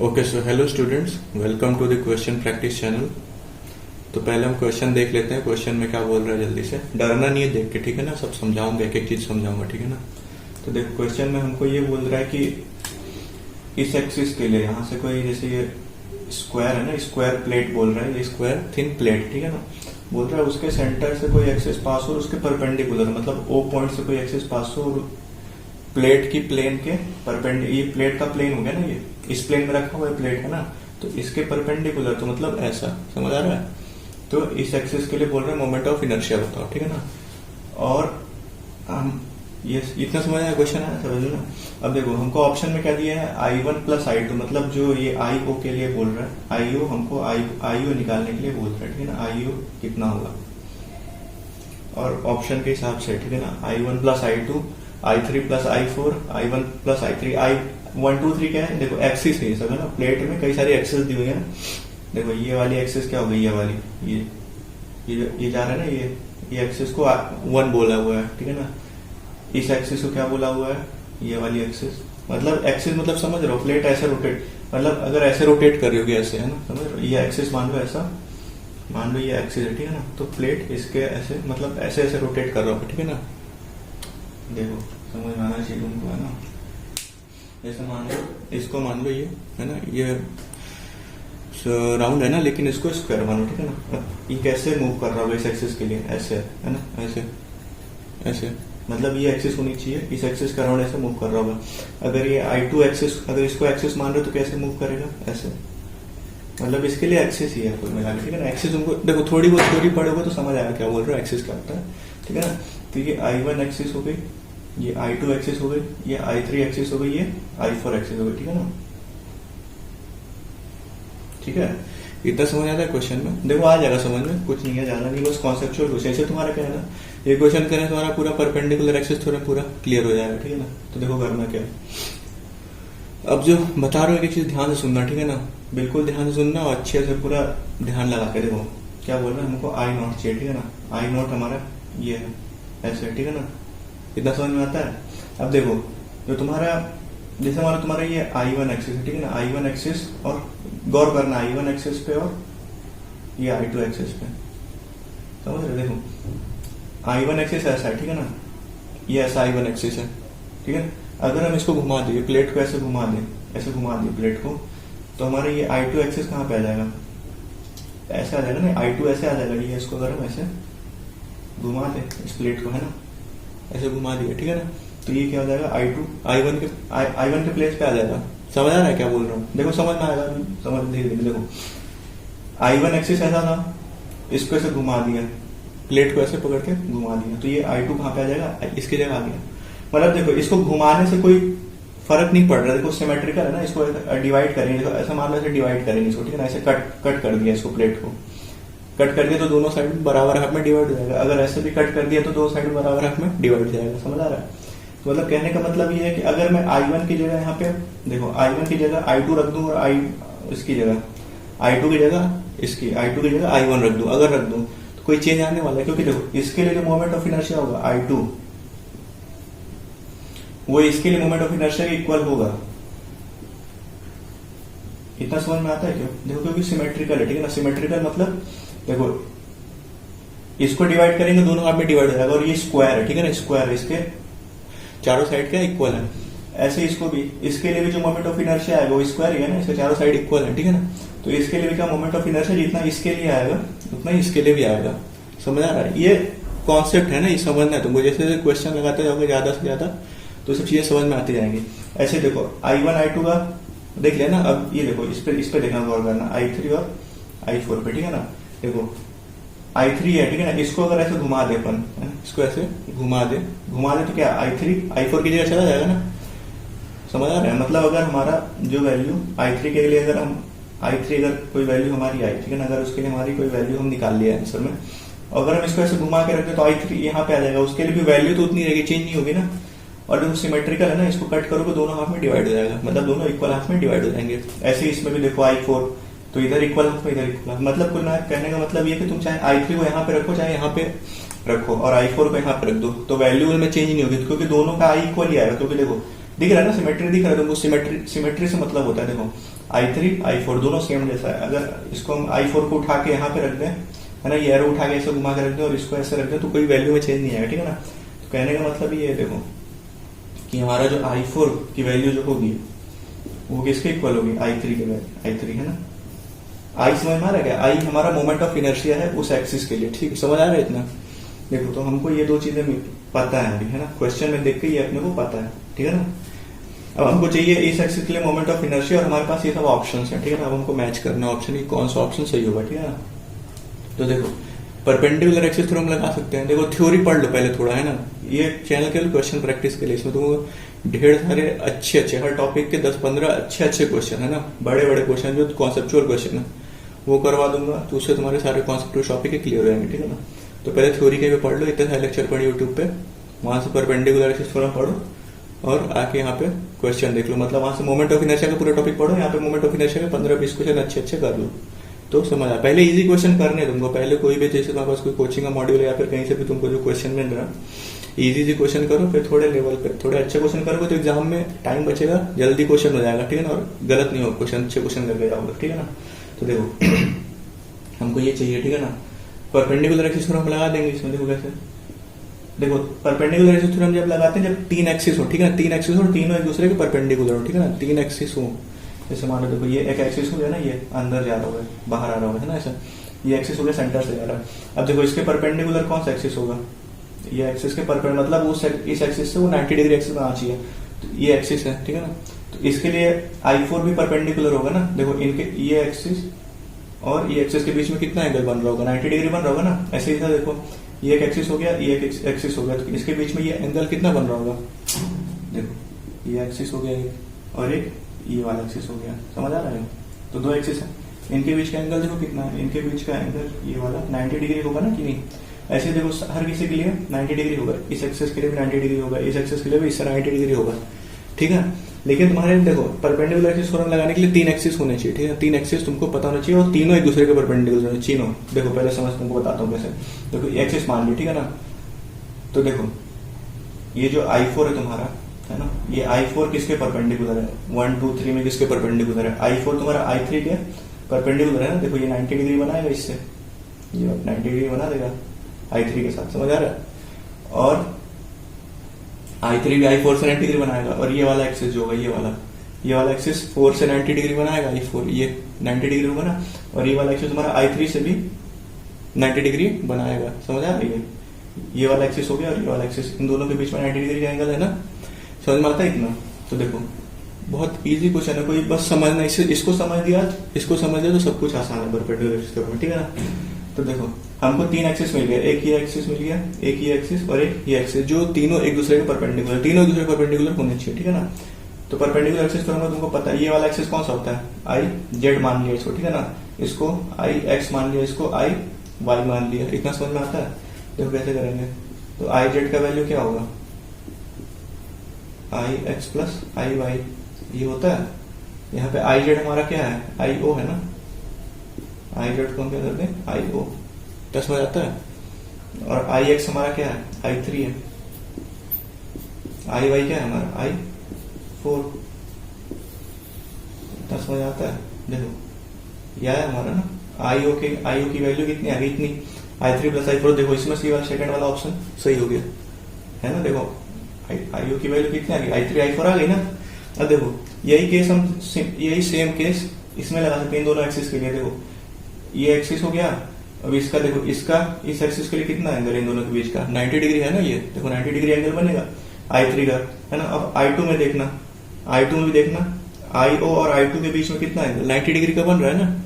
Okay so hello students, welcome to the question practice channel. तो पहले हम question देख लेते हैं। क्वेश्चन में क्या बोल रहा है जल्दी से, डरना नहीं है देख के, ठीक है ना। सब समझाऊंगा, एक एक चीज समझाऊंगा, ठीक है ना। तो देखो क्वेश्चन में हमको ये बोल रहा है कि इस एक्सिस के लिए यहाँ से कोई जैसे ये स्क्वायर है ना, स्क्वायर प्लेट बोल रहा है, ये स्क्वायर थिन प्लेट, ठीक है ना। बोल रहा है उसके सेंटर से कोई एक्सिस पास हो और उसके परपेंडिकुलर, मतलब ओ पॉइंट से कोई एक्सिस पास हो और प्लेट की प्लेन के परपेंडिकुलर, ये प्लेट का प्लेन हो गया ना, ये इस प्लेन में रखा हुआ प्लेट है ना, तो इसके परपेंडिकुलर, तो मतलब ऐसा, समझ आ रहा है। तो इस एक्सिस के लिए बोल रहे हैं मोमेंट ऑफ इनर्शिया बताओ, ठीक है ना। और हम ये इतना समझ आया, क्वेश्चन आया, समझ लो ना। अब देखो हमको ऑप्शन में क्या दिया है, I1 प्लस I2, मतलब जो ये IO के लिए बोल रहा है, IO हमको IO निकालने के लिए बोल रहा है, ठीक है ना। IO कितना होगा और ऑप्शन के हिसाब से, ठीक है ना। I1 plus I2, I3 plus I4, I1 plus I3, I1 2 3 क्या है, देखो एक्सिस है सब, है ना। प्लेट में कई सारी एक्सिस दी हुई है। देखो ये वाली एक्सिस क्या हो गई, ये वाली, ये जा रहा है ना, ये एक्सिस को 1 बोला हुआ है, ठीक है ना। इस एक्सिस को क्या बोला हुआ है, ये वाली एक्सिस, मतलब एक्सिस मतलब समझ रहे हो, प्लेट ऐसे रोटेट, मतलब अगर ऐसे रोटेट कर रही होगी ऐसे, है ना, समझ रहे हो। ये एक्सिस मान लो ऐसा, मान लो ये एक्सिस है, ठीक है ना। तो प्लेट इसके ऐसे, मतलब ऐसे ऐसे रोटेट कर रहा होगा, ठीक है ना। देखो समझ में आना चाहिए तुमको, है ना। जैसे मान लो, इसको मान लो ये है ना, ये राउंड है ना, लेकिन इसको स्क्वायर मानो, ठीक है ना। ये कैसे मूव कर रहा होगा इस एक्सिस के लिए, ऐसे है ना, ऐसे ऐसे, मतलब ये एक्सिस होनी चाहिए, इस एक्सिस का राउंड ऐसे मूव कर रहा होगा। अगर ये I2 एक्सिस, अगर इसको एक्सिस मान रहे हो तो कैसे मूव करेगा, ऐसे, मतलब इसके लिए एक्सिस ही है कोई मिला के, ठीक है ना। एक्सिस तुमको देखो थोड़ी बहुत थ्योरी पढ़ोगे तो समझ आएगा क्या बोल रहे हो, एक्सिस क्या होता है, ठीक है ना। तो ये I1 एक्सिस हो गई, ये I2 एक्सिस हो गई, ये I3 एक्सिस हो गई, ये I4 एक्सिस हो गई, ठीक है ना। ठीक है, इतना समझ आता है क्वेश्चन में। देखो आ जाएगा समझ में, कुछ नहीं है, ज्यादा नहीं, बस कॉन्सेप्चुअल क्वेश्चन। ऐसे तुम्हारा क्या है ना, ये क्वेश्चन करें तुम्हारा पूरा परपेंडिकुलर एक्सिस थोड़ा पूरा क्लियर हो जाएगा, ठीक है ना। तो देखो करना क्या, अब जो बता रहा हूँ एक चीज ध्यान से सुनना, ठीक है ना। बिल्कुल ध्यान से सुनना और अच्छे से पूरा ध्यान लगा के देखो क्या बोल रहा है। हमको I0 चाहिए, ठीक है ना। I0 हमारा ये है ऐसे, ठीक है ना। इतना समझ में आता है। अब देखो जो तुम्हारा, जैसे मान लो तुम्हारा ये I1 एक्सिस है, ठीक है ना। I1 एक्सिस, और गौर करना I1 एक्सिस पे और ये I2 एक्सिस पे, समझ रहे। देखो I1 एक्सिस ऐसा है, ठीक है ना, ये ऐसा I1 एक्सिस है, ठीक है। अगर हम इसको घुमा दें, प्लेट को ऐसे घुमा दें, ऐसे घुमा दें प्लेट को, तो हमारे ये I2 एक्सिस कहाँ पे आ जाएगा, ऐसे आ जाएगा ना। I2 ऐसे आ जाएगा, ये इसको अगर हम ऐसे घुमा दें इस प्लेट को, है ना, ऐसे घुमा दिया, ठीक है ना। तो ये क्या हो जाएगा, I2 I1 के प्लेस पे आ जाएगा। समझ आ रहा है क्या बोल रहा हूँ, देखो समझ में आएगा, समझ धीरे धीरे। देखो I1 एक्सिस ऐसा था, इसको ऐसे घुमा दिया, प्लेट को ऐसे पकड़ के घुमा दिया, तो ये I2 कहाँ पे आ जाएगा, इसकी जगह आ गया। मतलब देखो इसको घुमाने से कोई फर्क नहीं पड़ रहा। देखो सिमेट्रिकल है ना, इसको डिवाइड करेंगे, देखो ऐसा मान लो ऐसे डिवाइड करेंगे इसको, ठीक है ना। ऐसे कट कर दिया इसको, प्लेट को कट कर दिया तो दोनों साइड बराबर हाफ में डिवाइड हो जाएगा। अगर ऐसे भी कट कर दिया तो दोनों साइड बराबर हाफ में डिवाइड हो जाएगा। समझ आ रहा है। तो मतलब कहने का मतलब ये है कि अगर मैं I1 की जगह यहाँ पे देखो, I1 की जगह I2 रख दूं और इसकी जगह I2 की जगह इसकी I2 की जगह I1 रख दूं, अगर रख दूं तो कोई चेंज आने वाला है। क्योंकि देखो इसके लिए जो मोमेंट ऑफ इनर्शिया होगा I2, वो इसके लिए मोमेंट ऑफ इनर्शिया इक्वल होगा। इतना समझ में आता है क्यों, देखो क्योंकि सिमेट्रिकल है, ठीक है ना। सिमेट्रिकल मतलब देखो इसको डिवाइड करेंगे दोनों हाफ में डिवाइड हो जाएगा, और ये स्क्वायर है, ठीक है ना। स्क्वायर इसके चारों साइड क्या इक्वल है। ऐसे इसको भी, इसके लिए भी जो मोमेंट ऑफ इनर्शिया आएगा वो स्क्वायर ही है ना, इसके चारों साइड इक्वल है, ठीक है ना। तो इसके लिए भी क्या मोमेंट ऑफ इनर्शिया जितना इसके लिए आएगा उतना ही इसके लिए भी आएगा। समझ आ रहा है, ये कॉन्सेप्ट है ना, ये समझना है तुमको। जैसे क्वेश्चन लगाते जाओगे ज्यादा से ज्यादा तो सब चीजें समझ में आती जाएंगी। ऐसे देखो I1 I2 का देख लेना। अब ये देखो इस पे देखना, गौर करना I3 और I4 पे, ठीक है ना। देखो I3 है, ठीक है ना। इसको अगर ऐसे घुमा दे अपन, इसको ऐसे घुमा दे तो क्या I3 I4 की जगह चला जाएगा ना। समझ आ रहा है। मतलब अगर हमारा जो वैल्यू I3 के लिए, अगर हम I3 अगर कोई वैल्यू हमारी आई, ठीक है ना, अगर उसके लिए हमारी कोई वैल्यू हम निकाल लिया आंसर में, अगर हम इसको ऐसे घुमा के रखते तो I3 यहाँ पे आ जाएगा, उसके लिए भी वैल्यू तो उतनी रहेगी, चेंज नहीं होगी ना। और देखो सिमेट्रिकल है ना, इसको कट करोगे दोनों हाफ में डिवाइड हो जाएगा, मतलब दोनों इक्वल हाफ में डिवाइड हो जाएंगे। ऐसे इसमें भी देखो I4, तो इधर इक्वल हाफ में इधर इक्वल हाफ। मतलब कुल कहने का मतलब ये कि तुम चाहे I3 को यहाँ पे रखो चाहे यहाँ पे रखो, और I4 को यहाँ पे रख दो, तो वैल्यू में चेंज नहीं होगी, क्योंकि दोनों का I इक्वल ही आएगा। क्योंकि देखो दिख रहा है ना, सिमेट्री दिख रहा है तुमको। सिमेट्री से मतलब होता है देखो I3 I4 दोनों सेम जैसा है। अगर इसको हम I4 को उठा के यहाँ पे रख दें, है ना, ये एरो उठा के ऐसे घुमा के रख दें और इसको ऐसे रख दें, तो कोई वैल्यू में चेंज नहीं आएगा, ठीक है ना। तो कहने का मतलब ये है देखो कि हमारा जो I4 की वैल्यू जो होगी वो किसके इक्वल होगी, I3 के वैल्यू, I3 है ना। आई समझ में आ रहा है क्या, आई हमारा मोमेंट ऑफ इनर्शिया है उस एक्सिस के लिए, ठीक है, समझ आ रहा है इतना। देखो तो हमको ये दो चीजें पता है अभी, है ना, क्वेश्चन में देख के ये अपने को पता है, ठीक है ना। अब हमको चाहिए इस एक्सिस के लिए मोमेंट ऑफ इनर्शिया और हमारे पास ये सब ऑप्शन है, ठीक है ना। अब हमको मैच करना ऑप्शन की कौन सा ऑप्शन सही होगा, ठीक है ना। तो देखो परपेंडिकुलर एक्सिस थ्योरम लगा सकते हैं। देखो थ्योरी पढ़ लो पहले थोड़ा, है ना, ये चैनल के लिए क्वेश्चन प्रैक्टिस के लिए, इसमें तुमको ढेर सारे अच्छे हर टॉपिक के 10-15 अच्छे क्वेश्चन, है ना, बड़े क्वेश्चन जो कॉन्सेप्चुअल क्वेश्चन है वो करवा दूंगा, तो उससे तुम्हारे सारे कॉन्सेप्ट टॉपिक क्लियर हो जाएंगे, ठीक है ना। तो पहले थ्योरी के भी पढ़ लो, इतने सारे लेक्चर पढ़े यूट्यूब पे, वहां से परपेंडिकुलर एक्सिस थ्योरम पढ़ो और आके यहाँ पे क्वेश्चन देख लो, मतलब वहां से मोमेंट ऑफ इनर्शिया का पूरा टॉपिक पढ़ो, यहाँ पे मोमेंट ऑफ इनर्शिया के 15-20 क्वेश्चन अच्छे कर लो, तो समझ आ। पहले इजी क्वेश्चन करने तुमको, पहले कोई भी जैसे तुम्हारे पास कोई कोचिंग का मॉड्यूल या फिर कहीं से भी तुमको जो क्वेश्चन मिल रहा है इजी क्वेश्चन करो, फिर थोड़े लेवल पे थोड़े अच्छे क्वेश्चन करोगे तो एग्जाम में टाइम बचेगा, जल्दी क्वेश्चन हो जाएगा, ठीक है ना, और गलत नहीं हो क्वेश्चन, अच्छे क्वेश्चन करके जाओगे, ठीक है ना। तो देखो हमको ये चाहिए, ठीक है ना। परपेंडिकुलर एक्सिस थ्योरम हम लगा देंगे इसमें, देखो कैसे। देखो परपेंडिकुलर एक्सिस थ्योरम जब लगाते हैं जब 3 एक्सिस हो, ठीक है ना, 3 एक्सिस हो और तीनों एक दूसरे के परपेंडिकुलर हो, ठीक है ना, 3 एक्सिस हो। जैसे मान लो देखो ये एक एक्सिस हो गया ना, ये अंदर जा रहा होगा, बाहर आ रहा होगा, है ना, ऐसा ये एक्सिस हो गया, सेंटर से जा रहा है। अब देखो इसके परपेंडिकुलर कौन सा एक्सिस होगा, ये एक्सिस के परपेंडिकुलर मतलब उस इस एक्सिस से वो 90 डिग्री एक्सिस में आना चाहिए, तो ये एक्सिस है, ठीक है ना। तो इसके लिए I4 भी परपेंडिकुलर होगा ना। देखो इनके ये एक्सिस और ये एक्सिस के बीच में कितना एंगल बन रहा होगा, 90 डिग्री बन रहा होगा ना। ऐसे ही था, देखो ये एक एक्सिस हो गया, ये एक एक्सिस हो गया, तो इसके बीच में ये एंगल कितना बन रहा होगा, देखो ये एक्सिस हो गया एक और एक ये वाला एक्सिस हो गया, समझ आ रहा है। तो दो एक्सिस है, इनके बीच का एंगल देखो कितना है, इनके बीच का एंगल ये वाला 90 डिग्री होगा ना कि नहीं। ऐसे देखो हर किसी के लिए 90 डिग्री होगा, इस एक्सिस के लिए भी 90 डिग्री होगा, इस एक्सिस के लिए भी इससे 90 डिग्री होगा, ठीक है। लेकिन तुम्हारे देखो परपेंडिकुलर एक्सिस थ्योरम लगाने के लिए 3 एक्सिस होने चाहिए, ठीक है, 3 एक्सिस तुमको पता होना चाहिए और तीनों एक दूसरे के परपेंडिकुलर होने चाहिए, तीनों। देखो पहले समझ तुमको बताता हूँ कैसे। देखो एक्सिस मान ली, ठीक है ना। तो देखो ये जो I4 है तुम्हारा, है ना, ये I4 किसके परपेंडिकुलर है, 1 2 3 में किसके परपेंडिकुलर है, I4 तुम्हारा I3 के परपेंडिकुलर है ना। देखो ये 90 डिग्री बनाएगा, इससे ये 90 डिग्री बना देगा I3 के साथ, समझ आ रहा है। और I3 भी I4 से 90 डिग्री बनाएगा, और ये वाला एक्सिस जो होगा, ये वाला एक्सिस 4 से 90 डिग्री बनाएगा, I4 ये 90 डिग्री होगा ना। और ये वाला एक्सिस तुम्हारा I3 से भी 90 डिग्री बनाएगा, समझ आ रही है। ये वाला एक्सिस हो गया और ये वाला एक्सिस, इन दोनों के बीच में 90 डिग्री का एंगल है ना, समझ में आता है इतना। तो देखो बहुत इजी क्वेश्चन है, कोई बस समझना, इसको समझ दिया तो सब कुछ आसान है परपेंडिकुलर एक्सिस के ऊपर, ठीक है ना। तो देखो हमको 3 एक्सिस मिल गया, एक ये एक्सिस मिल गया, एक ये एक्सिस और एक ये एक्सिस, जो तीनों एक दूसरे के परपेंडिकुलर, तीनों एक दूसरे के परपेंडिकुलर होने चाहिए, ठीक है ना। तो परपेंडिकुलर एक्सिस थ्योरम तुमको पता है ये वाला एक्सिस कौन सा होता है, I Z मान लिया इसको, ठीक है ना, इसको I X मान लिया, इसको I Y मान लिया, इतना समझ में आता है। देखो कैसे करेंगे, तो I Z का वैल्यू क्या होगा, I X plus I Y, ये होता है। यहाँ पे I Z हमारा क्या है, I O है ना, I Z को हम क्या करते हैं I O, तो समझ आता है। और I X हमारा क्या है, I3 है, I Y क्या है हमारा I4, तो समझ आता है। देखो यह है हमारा ना I O की वैल्यू कितनी आ गई, इतनी, I3 प्लस I4। देखो इसमें सी वाला सेकंड वाला ऑप्शन सही हो गया, है ना। देखो I O की वैल्यू कितनी आ गई, I3 I4 आ गई ना। अब देखो यही सेम केस इसमें लगा सकते हैं, इन दोनों एक्सिस के लिए। देखो ये एक्सिस हो गया, अब इसका देखो, इसका इस एक्सिस के लिए कितना एंगल इन दोनों के बीच का, 90 डिग्री है ना। ये देखो 90 डिग्री एंगल बनेगा I3 का, है ना। अब I2 में देखना, I2 में भी देखना, IO और I2 के बीच में कितना एंगल 90 डिग्री का बन रहा है ना।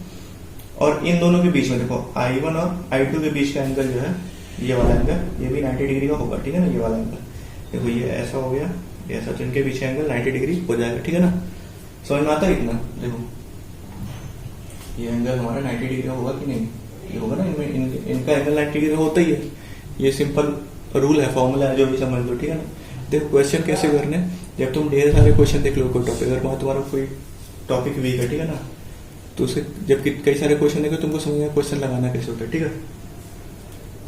और इन दोनों के बीच में देखो I1 और I2 के बीच का एंगल जो है, ये वाला एंगल, ये भी 90 डिग्री का होगा, ठीक है ना। ये वाला एंगल देखो, ये ऐसा हो गया, ये ऐसा, तो इनके पीछे एंगल 90 डिग्री हो जाएगा, ठीक है ना। समझ में आता है इतना। देखो ये एंगल हमारा 90 डिग्री का होगा कि नहीं, ये होगा ना, इनमें इनका एंगल 90 डिग्री होता ही है। ये सिंपल रूल है, फॉर्मूला है, जो भी समझ लो, ठीक है ना। देखो क्वेश्चन कैसे करने, जब तुम ढेर सारे क्वेश्चन देख लो कोई टॉपिक, अगर वहां तुम्हारा कोई टॉपिक वीक है, ठीक है ना, तो उसे जब कई सारे क्वेश्चन देखो तुमको समझ में क्वेश्चन लगाना कैसे होता है, ठीक है।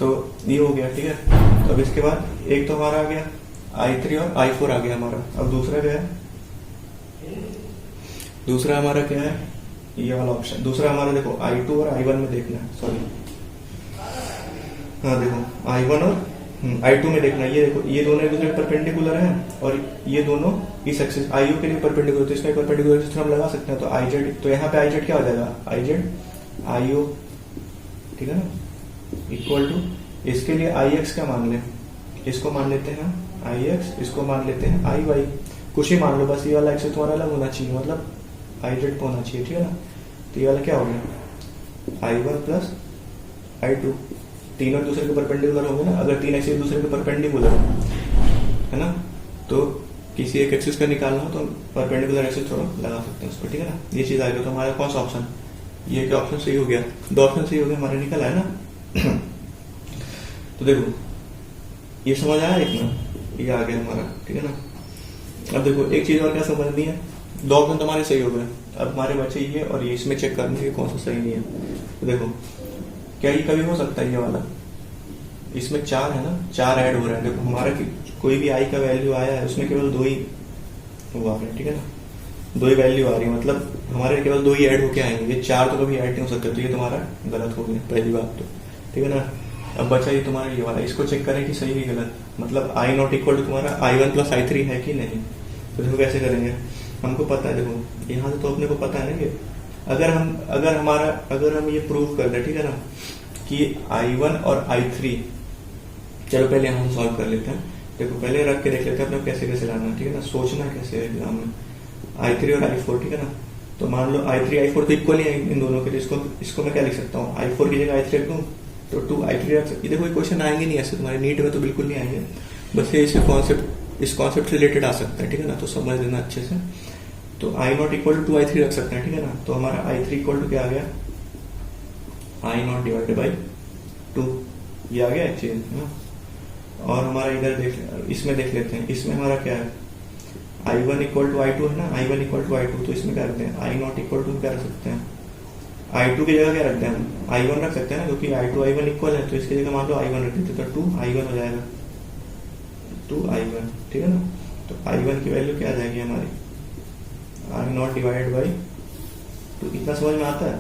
तो ये हो गया, ठीक है। तो अब इसके बाद एक तो हमारा आ गया i3 और i4 आ गया हमारा। अब दूसरा क्या है, दूसरा हमारा क्या है, ये वाला ऑप्शन। दूसरा हमारा देखो i2 और i1 में देखना है, सॉरी हाँ देखो i1 और i2 में देखना है। ये देखो ये दोनों एक दूसरे के परपेंडिकुलर हैं और ये दोनों इस एक्सिस IO के लिए परपेंडिकुलर, तो इसका परपेंडिकुलर एक्सिस हम लगा सकते हैं। तो iz, तो यहाँ पे iz क्या हो जाएगा, iz IO, ठीक है ना, इक्वल टू, इसके लिए ix क्या मान लें, इसको मान लेते हैं ix, इसको मान लेते हैं iy, कुछ ही मान लो, बस ये वाला एक्सिस तुम्हारा अलग होना चाहिए, मतलब iz पे होना चाहिए, ठीक है ना। तो ये वाला क्या हो गया, i1 प्लस i2, तीनों एक दूसरे के परपेंडिकुलर होंगे ना। अगर तीन एक्सिस एक दूसरे के परपेंडिकुलर है ना, तो किसी एक एक्सिस का निकालना हो तो परपेंडिकुलर एक्सिस थोड़ा लगा सकते हैं उसको, ठीक है ना। ये चीज आ गई। तो हमारा कौन सा ऑप्शन, ये क्या ऑप्शन सही हो गया, दो ऑप्शन सही हो गया हमारे, निकल आया ना। तो देखो ये समझ आया एक ना, ये आ गया हमारा, ठीक है ना। अब देखो एक चीज और क्या समझनी है, दो ऑप्शन तुम्हारे सही हो गए। अब हमारे बच्चे ये और ये, इसमें चेक करने के कौन सा सही नहीं है। तो देखो क्या ये कभी हो सकता है, ये वाला, इसमें 4 है ना, 4 ऐड हो रहा है। देखो हमारा कोई भी आई का वैल्यू आया है उसमें केवल 2 ही वो आ रहे हैं, ठीक है ना, 2 ही वैल्यू आ रही है, मतलब हमारे केवल 2 ही ऐड होके आएंगे, ये 4 तो कभी ऐड नहीं हो सकते। तो ये तुम्हारा गलत हो गया पहली बात तो, ठीक है ना। अब बचा ये तुम्हारा ये वाला, इसको चेक करें कि सही है गलत, मतलब आई नॉट इक्वल टू तुम्हारा i1 प्लस i3 है कि नहीं। तो देखो कैसे करेंगे, हमको पता है, देखो यहाँ से तो अपने को पता है ना कि अगर हम ये प्रूव कर दें, ठीक है ना, कि i1 और i3, चलो पहले हम सॉल्व कर लेते हैं। देखो पहले रख के देख लेते हैं अपने कैसे कैसे लाना है, ठीक है ना, सोचना कैसे है एग्जाम में, i3 और i4, ठीक है ना। तो मान लो i3 i4 तो इक्वल ही है इन दोनों के, इसको मैं क्या लिख सकता हूँ, i4 की जगह i3 रख दूँ तो 2 i3 रख सकती। देखो ये क्वेश्चन आएंगे नहीं ऐसे तुम्हारे नीट में, तो बिल्कुल नहीं आएंगे, बस ये इस कॉन्सेप्ट रिलेटेड आ सकता है, ठीक है ना, तो समझ लेना अच्छे से। तो i not equal to 2 i3 रख सकते हैं, ठीक है ना। तो हमारा i3 इक्वल टू क्या आ गया, i नॉट डिवाइडेड बाई 2, ये आ गया एक चीज है ना। और हमारा इधर इसमें देख लेते हैं, इसमें हमारा क्या है, i1 इक्वल टू i2 है ना, i1 इक्वल टू i2, तो इसमें क्या रखते हैं, i नॉट इक्वल टू क्या रख सकते हैं, i2 की जगह क्या रखते हैं, i1 रख सकते हैं ना, क्योंकि i2 i1 इक्वल है, तो इसकी जगह मान लो i1 रख देते, तो 2 i1 हो जाएगा, 2 i1, ठीक है ना। तो i1 की वैल्यू क्या आ जाएगी हमारी, i नॉट डिवाइडेड बाई 2, इतना समझ में आता है।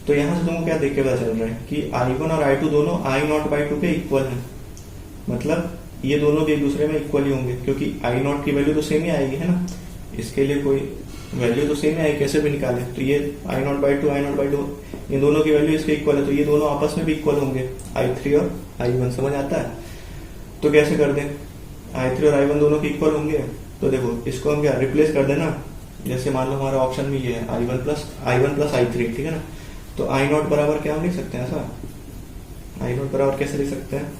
तो यहां से तुमको क्या देख के पता चल रहा है कि i1 और i2 दोनों i नॉट बाई 2 के इक्वल है, मतलब ये दोनों भी एक दूसरे में इक्वल ही होंगे, क्योंकि i नॉट की वैल्यू तो सेम ही आएगी, है ना, इसके लिए कोई वैल्यू तो सेम ही आएगी, कैसे भी निकाले। तो ये i नॉट बाई 2 ये दोनों की वैल्यू इसके इक्वल है, तो ये दोनों आपस में भी इक्वल होंगे, i3 और i1, समझ आता है। तो कैसे कर दें, i3 और i1 दोनों के इक्वल होंगे, तो देखो इसको हम क्या रिप्लेस कर देना, जैसे मान लो हमारा ऑप्शन में ये है i1 प्लस i3, ठीक है ना। तो i नॉट बराबर क्या हम लिख सकते हैं, ऐसा i नॉट बराबर कैसे लिख सकते हैं,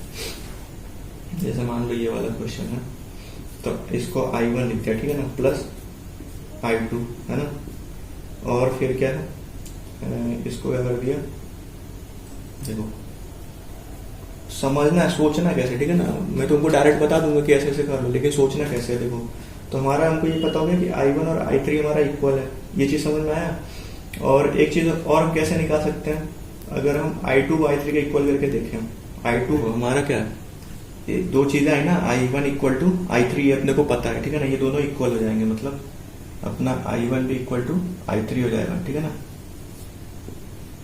जैसे मान लो ये वाला क्वेश्चन है, तो इसको i1 लिख दिया, ठीक है ना, प्लस i2, है ना, और फिर क्या है, इसको क्या कर दिया, देखो समझना है, सोचना कैसे, ठीक है ना। मैं तुमको डायरेक्ट बता दूंगा कि ऐसे ऐसे कर लो, लेकिन सोचना कैसे है। देखो तो हमारा हमको ये पता हो गया कि i1 और i3 हमारा इक्वल है, ये चीज समझ में आया। और एक चीज और हम कैसे निकाल सकते हैं, अगर हम i2 को i3 के इक्वल करके देखें, i2 हमारा क्या है, ये दो चीजें आई ना, i1 इक्वल टू i3, ये अपने को पता है, ठीक है ना, ये दोनों इक्वल हो जाएंगे, मतलब अपना i1 भी इक्वल टू i3 हो जाएगा, ठीक है ना।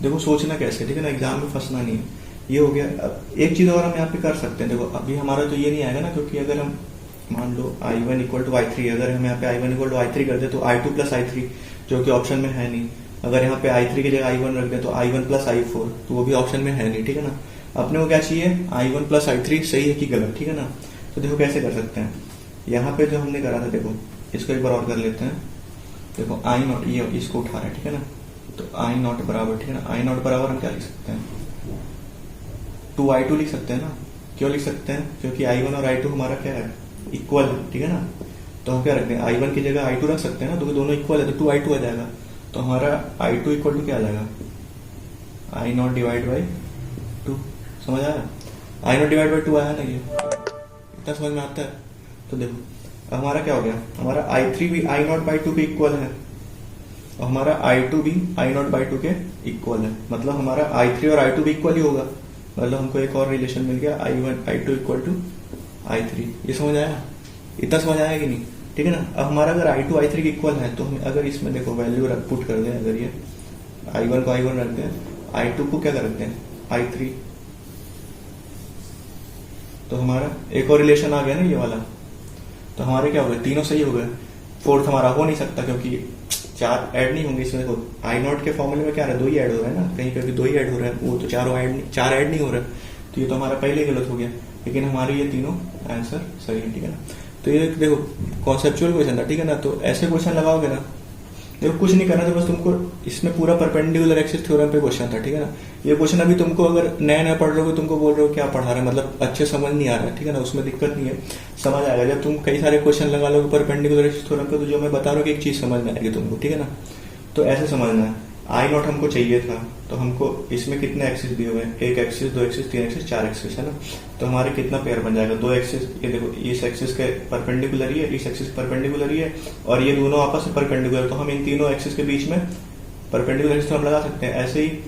देखो सोचना कैसे, ठीक है ना, एग्जाम में फंसना नहीं है, ये हो गया। अब एक चीज और हम यहाँ पे कर सकते हैं, देखो अभी हमारा तो ये नहीं आएगा ना, क्योंकि अगर हम मान लो i1 इक्वल टू i3, अगर हम यहाँ पे i1 इक्वल टू i3 कर दे तो i2 प्लस i3, जो कि ऑप्शन में है नहीं। अगर यहाँ पे i3 की जगह i1 रख दे तो i1 प्लस i4, तो वो भी ऑप्शन में है नहीं, ठीक है ना। अपने को क्या चाहिए, i1 प्लस i3 सही है कि गलत, ठीक है ना। तो देखो कैसे कर सकते हैं, यहाँ पे जो हमने करा था, देखो इसको एक बार और कर लेते हैं। देखो i नॉट, ये इसको उठा रहे हैं, ठीक है ना, तो i नॉट बराबर, ठीक है ना, i नॉट बराबर हम क्या लिख सकते हैं, 2i2 लिख सकते हैं ना। क्यों लिख सकते हैं, क्योंकि i1 और i2 हमारा क्या है, इक्वल है, ठीक है ना। तो हम क्या रखते हैं, i1 की जगह i2 रख सकते हैं ना, तो दोनों इक्वल है, तो 2i2 आ जाएगा। तो हमारा i2 इक्वल टू क्या आ जाएगा, i नॉट डिवाइड बाई 2, समझ आया, i नॉट डिवाइड बाई 2 आया ना, ये इतना समझ में आता है। तो देखो हमारा क्या हो गया, हमारा i3 भी i नॉट बाई 2 के इक्वल है, और हमारा i2 भी i नॉट बाई 2 के इक्वल है, मतलब हमारा i3 और i2 भी इक्वल ही होगा, मतलब हमको एक और रिलेशन मिल गया, i1 i2 equal to i3, ये समझ आया। इतना समझ आया कि नहीं? ठीक है ना। अब हमारा अगर I2 I3 के इक्वल है तो हम अगर इसमें देखो वैल्यू पुट कर दें, अगर ये I1 को I1 रखते हैं, I2 को क्या करते हैं I3, तो हमारा एक और रिलेशन आ गया ना ये वाला। तो हमारे क्या हो गए, तीनों सही हो गए। फोर्थ हमारा हो नहीं सकता क्योंकि 4 ऐड नहीं होंगे इसमें। देखो I0 के फॉर्मूले में क्या है, 2 ही ऐड हो रहा है ना, कहीं पे भी 2 ही ऐड हो रहा है, वो तो 4 ऐड नहीं हो रहा है। तो ये तो हमारा पहले गलत हो गया, लेकिन हमारे ये तीनों आंसर सही है। ठीक है ना। तो ये देखो कॉन्सेप्चुअल क्वेश्चन था। ठीक है ना। तो ऐसे क्वेश्चन लगाओगे ना, देखो कुछ नहीं करना था, बस तुमको इसमें पूरा परपेंडिकुलर एक्सिस थ्योरम पे क्वेश्चन था। ठीक है ना। ये क्वेश्चन अभी तुमको अगर नया नया पढ़ रहे हो, तुमको बोल रहे हो क्या पढ़ा रहे हैं, मतलब अच्छे समझ नहीं आ रहा है। ठीक है ना। उसमें दिक्कत नहीं है, समझ आएगा जब तुम कई सारे क्वेश्चन लगा लोगे परपेंडिकुलर एक्सिस थ्योरम पे। तो जो मैं बता रहा हूँ कि एक चीज समझ में आएगी तुमको। ठीक है ना। तो ऐसे समझना है, I0 हमको चाहिए था, तो हमको इसमें कितने एक्सिस दिए हुए हैं, 1 एक्सिस 2 एक्सिस 3 एक्सिस 4 एक्सिस है ना। तो हमारे कितना पेयर बन जाएगा, 2 एक्सिस, ये देखो इस एक्सिस के परपेंडिकुलर ही है, इस एक्सिस परपेंडिकुलर ही है, और ये दोनों आपस में परपेंडिकुलर। तो हम इन तीनों एक्सिस के बीच में परपेंडिकुलर एक्सिस हम लगा सकते हैं। ऐसे ही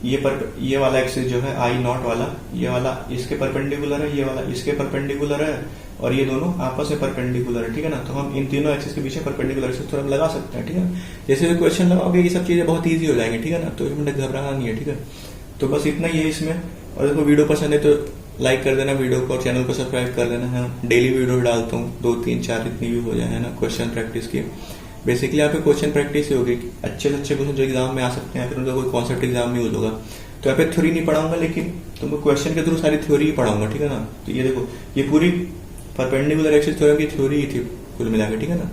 ये वाला एक्सिस जो है I0 वाला, ये वाला इसके परपेंडिकुलर है, ये वाला इसके परपेंडिकुलर है, और ये दोनों आपस में परपेंडिकुलर है। ठीक है ना। तो हम इन तीनों एक्सिस के पीछे परपेंडिकुलर एक्सिस थोड़ा लगा सकते हैं। ठीक है। जैसे क्वेश्चन लगाओगे ये सब चीजें बहुत ईजी हो जाएंगी। ठीक है ना। तो इसमें घबराना नहीं है। ठीक है। तो बस इतना ही है इसमें। और देखो वीडियो पसंद है तो लाइक कर देना वीडियो को, और चैनल को सब्सक्राइब कर देना है। डेली वीडियो डालता हूँ 2 3 4 इतनी भी हो जाए है ना, क्वेश्चन प्रैक्टिस की। बेसिकली यहाँ पे क्वेश्चन प्रैक्टिस ही होगी, अच्छे से अच्छे क्वेश्चन जो एग्जाम में आ सकते हैं, फिर उनका कोई कॉन्सेप्ट एग्जाम में यूज होगा। तो यहाँ पे थ्योरी नहीं पढ़ाऊंगा, लेकिन तुमको क्वेश्चन के थ्रू सारी थ्योरी ही पढ़ाऊंगा। ठीक है ना। तो ये देखो ये पूरी परपेंडिकुलर एक्सिस थ्योरम की थ्योरी ही थी कुल मिला के। ठीक है ना।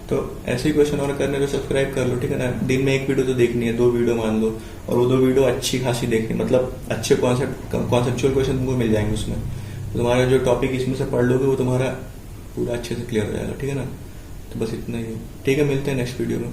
तो ऐसे ही क्वेश्चन और करने तो सब्सक्राइब कर लो। ठीक है ना। दिन में 1 वीडियो तो देखनी है, 2 वीडियो मान लो, और वो 2 वीडियो अच्छी खासी देखनी, मतलब अच्छे कॉन्सेप्चुअल क्वेश्चन तुमको मिल जाएंगे उसमें। तो तुम्हारा जो टॉपिक इसमें से पढ़ लोगे वो तुम्हारा पूरा अच्छे से क्लियर हो जाएगा। ठीक है ना। तो बस इतना ही है। ठीक है, मिलते हैं नेक्स्ट वीडियो में।